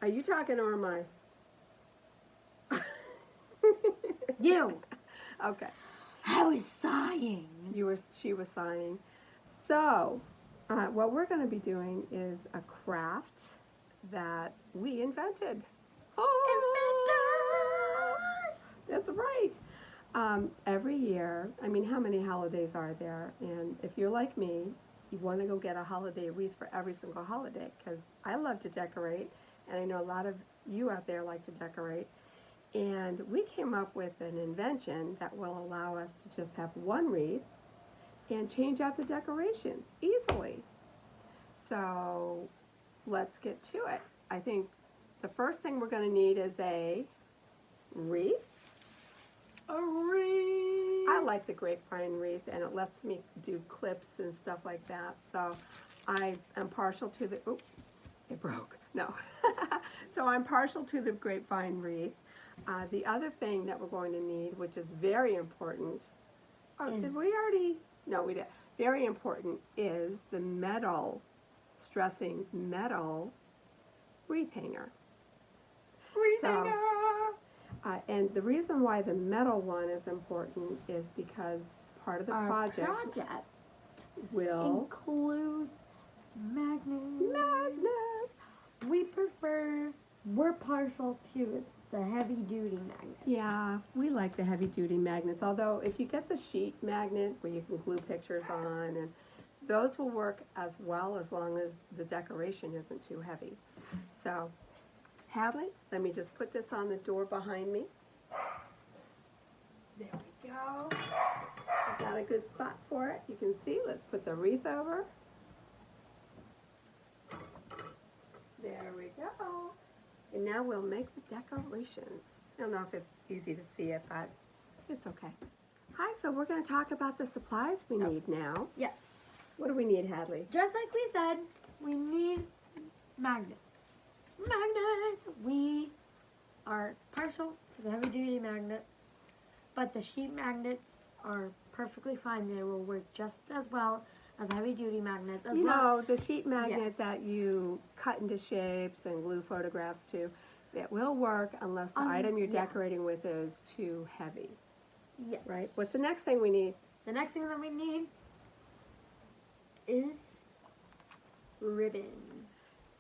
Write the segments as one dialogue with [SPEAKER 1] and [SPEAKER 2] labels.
[SPEAKER 1] Are you talking or am I?
[SPEAKER 2] You.
[SPEAKER 1] Okay.
[SPEAKER 2] I was sighing.
[SPEAKER 1] She was sighing. So, what we're going to be doing is a craft that we invented. Oh,
[SPEAKER 2] Inventors!
[SPEAKER 1] that's right. Every year, I mean, how many holidays are there? And if you're like me, you want to go get a holiday wreath for every single holiday because I love to decorate, and I know a lot of you out there like to decorate. And we came up with an invention that will allow us to just have one wreath and change out the decorations easily. So let's get to it. I think the first thing we're going to need is a wreath.
[SPEAKER 2] A wreath.
[SPEAKER 1] I like the grapevine wreath, and it lets me do clips and stuff like that. So I am partial to the, oh, it broke. No. So I'm partial to the grapevine wreath. The other thing that we're going to need, which is very important, did we already? No, we did. Very important is the metal, stressing metal wreath hanger.
[SPEAKER 2] Wreath
[SPEAKER 1] So,
[SPEAKER 2] hanger.
[SPEAKER 1] And the reason why the metal one is important is because part of the
[SPEAKER 2] Our
[SPEAKER 1] project will
[SPEAKER 2] include magnets.
[SPEAKER 1] Magnets.
[SPEAKER 2] We're partial to the heavy duty magnets.
[SPEAKER 1] Yeah, we like the heavy duty magnets, although if you get the sheet magnet where you can glue pictures on, and those will work as well as long as the decoration isn't too heavy. So, Hadley, let me just put this on the door behind me. There we go. I've got a good spot for it. You can see, let's put the wreath over. There we go. And now we'll make the decorations. I don't know if it's easy to see it, but it's okay. Hi, so we're going to talk about the supplies we need now.
[SPEAKER 2] Yeah.
[SPEAKER 1] What do we need, Hadley?
[SPEAKER 2] Just like we said, we need magnets. Magnets! We are partial to the heavy duty magnets, but the sheet magnets are perfectly fine. They will work just as well as heavy duty magnets.
[SPEAKER 1] You know, the sheet magnet that you cut into shapes and glue photographs to, it will work unless the item you're decorating with is too heavy.
[SPEAKER 2] Yes.
[SPEAKER 1] Right? What's the next thing we need?
[SPEAKER 2] The next thing that we need is ribbon.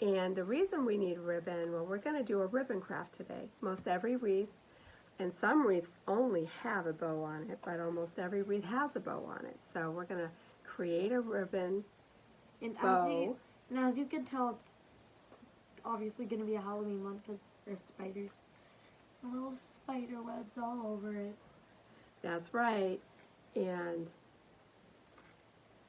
[SPEAKER 1] And the reason we need ribbon, well, we're going to do a ribbon craft today. Most every wreath, and some wreaths only have a bow on it, but almost every wreath has a bow on it. So we're going to create a ribbon bow.
[SPEAKER 2] As you can tell, it's obviously going to be a Halloween one because there's spiders. Little spider webs all over it.
[SPEAKER 1] That's right. And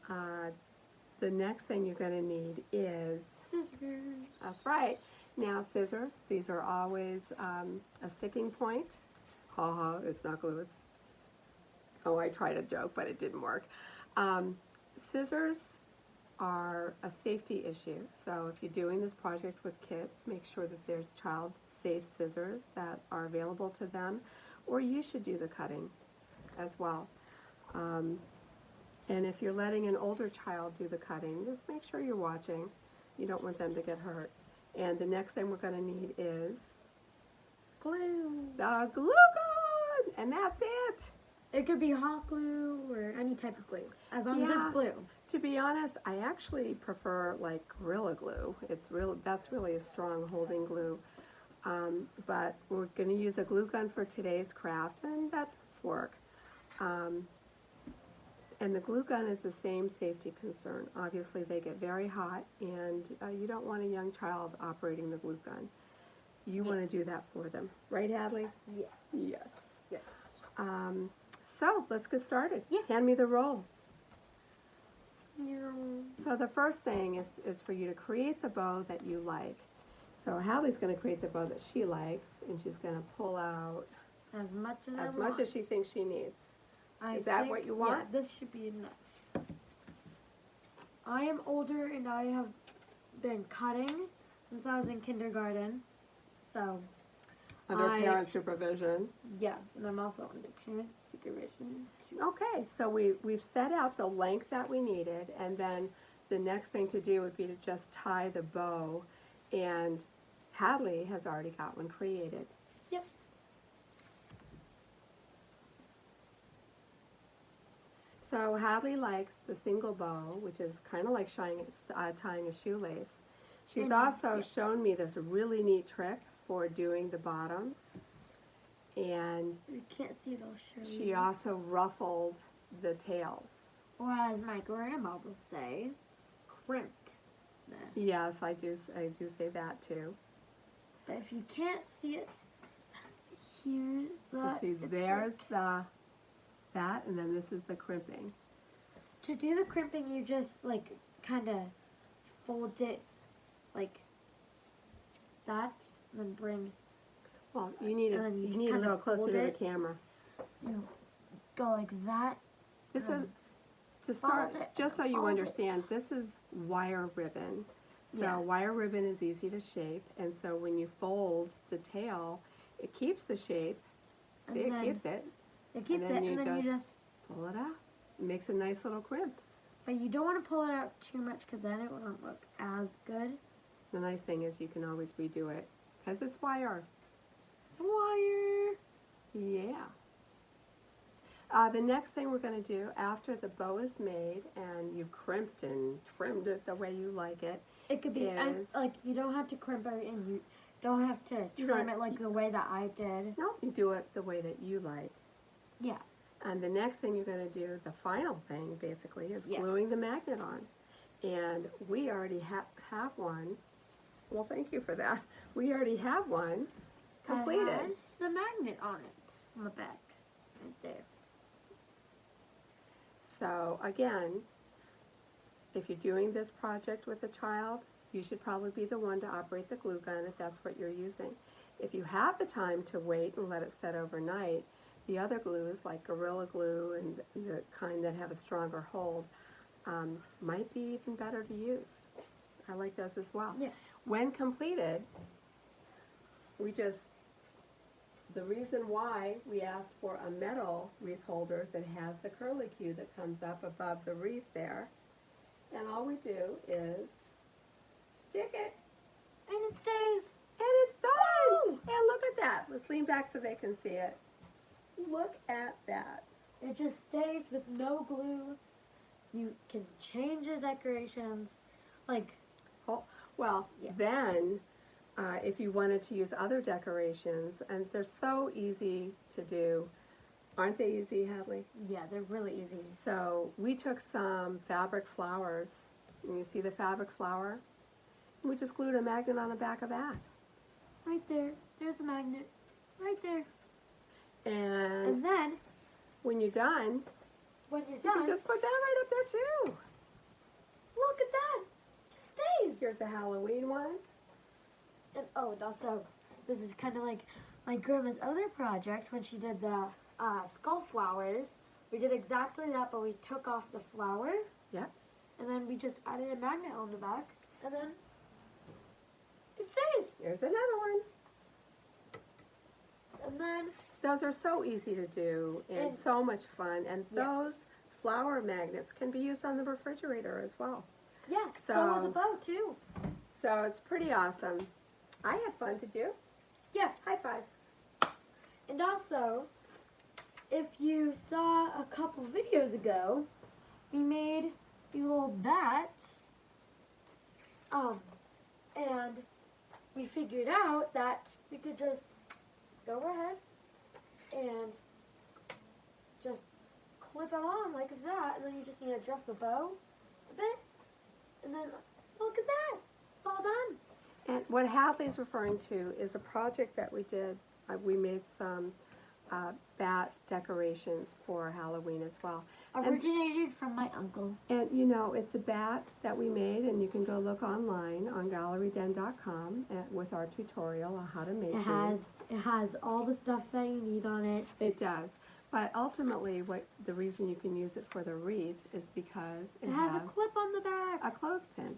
[SPEAKER 1] the next thing you're going to need is
[SPEAKER 2] scissors.
[SPEAKER 1] That's right. Now scissors, these are always a sticking point. Ha, it's not glue. Oh, I tried a joke, but it didn't work. Scissors are a safety issue. So if you're doing this project with kids, make sure that there's child-safe scissors that are available to them, or you should do the cutting as well. And if you're letting an older child do the cutting, just make sure you're watching. You don't want them to get hurt. And the next thing we're going to need is
[SPEAKER 2] glue.
[SPEAKER 1] The glue gun! And that's it.
[SPEAKER 2] It could be hot glue or any type of glue, as long as it's glue.
[SPEAKER 1] To be honest, I actually prefer like Gorilla Glue. That's really a strong holding glue. But we're going to use a glue gun for today's craft, and that does work. And the glue gun is the same safety concern. Obviously, they get very hot, and you don't want a young child operating the glue gun. You want to do that for them. Right, Hadley?
[SPEAKER 2] Yes.
[SPEAKER 1] Yes. Yes. So, let's get started.
[SPEAKER 2] Yeah.
[SPEAKER 1] Hand me the roll.
[SPEAKER 2] Yeah.
[SPEAKER 1] So the first thing is for you to create the bow that you like. So Hadley's going to create the bow that she likes, and she's going to pull out
[SPEAKER 2] as much
[SPEAKER 1] as she thinks she needs. Is that what you want?
[SPEAKER 2] Yeah, this should be enough. I am older and I have been cutting since I was in kindergarten. So
[SPEAKER 1] under parent supervision.
[SPEAKER 2] Yeah, and I'm also under parent supervision too.
[SPEAKER 1] Okay, so we've set out the length that we needed, and then the next thing to do would be to just tie the bow. And Hadley has already got one created.
[SPEAKER 2] Yep.
[SPEAKER 1] So Hadley likes the single bow, which is kind of like tying a shoelace. She's
[SPEAKER 2] And,
[SPEAKER 1] also
[SPEAKER 2] yeah.
[SPEAKER 1] shown me this really neat trick for doing the bottoms. And
[SPEAKER 2] You can't see it, I'll show you.
[SPEAKER 1] she also ruffled the tails.
[SPEAKER 2] Or as my grandma will say, crimped them.
[SPEAKER 1] Yes, I do say that too.
[SPEAKER 2] But if you can't see it, here's
[SPEAKER 1] You see, there's that, and then this is the crimping.
[SPEAKER 2] To do the crimping, you just like kind of fold it like that, and then bring.
[SPEAKER 1] Well, you need
[SPEAKER 2] And then you
[SPEAKER 1] you need a
[SPEAKER 2] kind of
[SPEAKER 1] little closer
[SPEAKER 2] fold
[SPEAKER 1] to the
[SPEAKER 2] it.
[SPEAKER 1] camera.
[SPEAKER 2] You go like that.
[SPEAKER 1] This is
[SPEAKER 2] Um,
[SPEAKER 1] to start,
[SPEAKER 2] fold it,
[SPEAKER 1] just so you
[SPEAKER 2] fold it.
[SPEAKER 1] understand. This is wire ribbon. So
[SPEAKER 2] Yeah.
[SPEAKER 1] wire ribbon is easy to shape, and so when you fold the tail, it keeps the shape. See,
[SPEAKER 2] And
[SPEAKER 1] it
[SPEAKER 2] then
[SPEAKER 1] keeps it.
[SPEAKER 2] It keeps
[SPEAKER 1] then
[SPEAKER 2] it,
[SPEAKER 1] you
[SPEAKER 2] and then you just.
[SPEAKER 1] Pull it out. It makes a nice little crimp.
[SPEAKER 2] But you don't want to pull it out too much because then it won't look as good.
[SPEAKER 1] The nice thing is you can always redo it because it's wire.
[SPEAKER 2] Wire.
[SPEAKER 1] Yeah. The next thing we're going to do after the bow is made and you've crimped and trimmed it the way you like it,
[SPEAKER 2] It could be
[SPEAKER 1] Is-
[SPEAKER 2] like you don't have to crimp it, and you don't have to
[SPEAKER 1] You
[SPEAKER 2] trim
[SPEAKER 1] don't-
[SPEAKER 2] it like the way that I did.
[SPEAKER 1] no, you do it the way that you like.
[SPEAKER 2] Yeah.
[SPEAKER 1] And the next thing you're going to do, the final thing basically, is
[SPEAKER 2] Yeah.
[SPEAKER 1] gluing the magnet on. And we already have one. Well, thank you for that. We already have one completed.
[SPEAKER 2] It has the magnet on it on the back, right there.
[SPEAKER 1] So again, if you're doing this project with a child, you should probably be the one to operate the glue gun if that's what you're using. If you have the time to wait and let it set overnight, the other glues like Gorilla Glue and the kind that have a stronger hold might be even better to use. I like those as well.
[SPEAKER 2] Yeah.
[SPEAKER 1] When completed, the reason why we asked for a metal wreath holder is it has the curlicue that comes up above the wreath there. And all we do is stick it,
[SPEAKER 2] And it stays.
[SPEAKER 1] and it's done! And look at that. Let's lean back so they can see it. Look at that.
[SPEAKER 2] It just stays with no glue. You can change the decorations. Like,
[SPEAKER 1] Well,
[SPEAKER 2] Yeah.
[SPEAKER 1] then, if you wanted to use other decorations, and they're so easy to do, aren't they easy, Hadley?
[SPEAKER 2] yeah, they're really easy.
[SPEAKER 1] So we took some fabric flowers, and you see the fabric flower? And we just glued a magnet on the back of that.
[SPEAKER 2] Right there. There's a magnet. Right there.
[SPEAKER 1] And
[SPEAKER 2] And then,
[SPEAKER 1] when you're done,
[SPEAKER 2] when you're
[SPEAKER 1] you can
[SPEAKER 2] done,
[SPEAKER 1] just put that right up there too.
[SPEAKER 2] look at that. It just stays.
[SPEAKER 1] Here's the Halloween one.
[SPEAKER 2] And and also, this is kind of like my grandma's other project when she did the skull flowers. We did exactly that, but we took off the flower.
[SPEAKER 1] Yep.
[SPEAKER 2] And then we just added a magnet on the back, and then it stays.
[SPEAKER 1] Here's another one.
[SPEAKER 2] And then
[SPEAKER 1] Those are so easy to do and
[SPEAKER 2] And-
[SPEAKER 1] so much fun. And
[SPEAKER 2] Yeah.
[SPEAKER 1] those flower magnets can be used on the refrigerator as well.
[SPEAKER 2] yeah, so
[SPEAKER 1] So-
[SPEAKER 2] was a bow too.
[SPEAKER 1] So it's pretty awesome. I had fun, did you?
[SPEAKER 2] Yeah.
[SPEAKER 1] High five.
[SPEAKER 2] And also, if you saw a couple videos ago, we made these little bats. And we figured out that we could just go ahead and just clip it on like that, and then you just need to adjust the bow a bit, and then look at that, it's all done.
[SPEAKER 1] And what Hadley's referring to is a project that we did. We made some bat decorations for Halloween as well.
[SPEAKER 2] Originated from my uncle.
[SPEAKER 1] And you know, it's a bat that we made, and you can go look online on galleryden.com with our tutorial on how to make
[SPEAKER 2] It has all the stuff that you need on it.
[SPEAKER 1] It does. But ultimately, the reason you can use it for the wreath is because
[SPEAKER 2] It has a clip on the back.
[SPEAKER 1] a clothespin.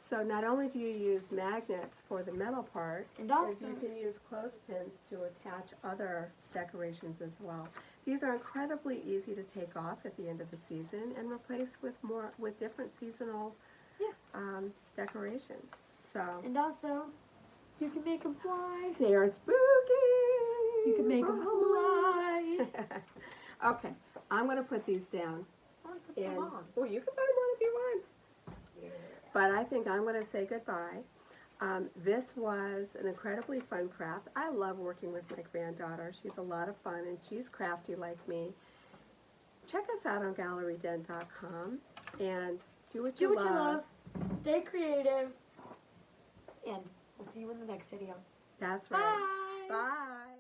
[SPEAKER 1] So not only do you use magnets for the metal part,
[SPEAKER 2] And
[SPEAKER 1] is
[SPEAKER 2] also,
[SPEAKER 1] you can use clothespins to attach other decorations as well. These are incredibly easy to take off at the end of the season and replace with different seasonal
[SPEAKER 2] Yeah.
[SPEAKER 1] decorations. So
[SPEAKER 2] and also, You can make them fly.
[SPEAKER 1] They are spooky.
[SPEAKER 2] You can make them fly.
[SPEAKER 1] Okay, I'm going to put these down.
[SPEAKER 2] I want to put them
[SPEAKER 1] And,
[SPEAKER 2] on.
[SPEAKER 1] well, you can put them on if you want.
[SPEAKER 2] Yeah.
[SPEAKER 1] But I think I'm going to say goodbye. This was an incredibly fun craft. I love working with my granddaughter. She's a lot of fun, and she's crafty like me. Check us out on galleryden.com and do what you love.
[SPEAKER 2] Stay creative. And we'll see you in the next video.
[SPEAKER 1] That's right.
[SPEAKER 2] Bye.
[SPEAKER 1] Bye.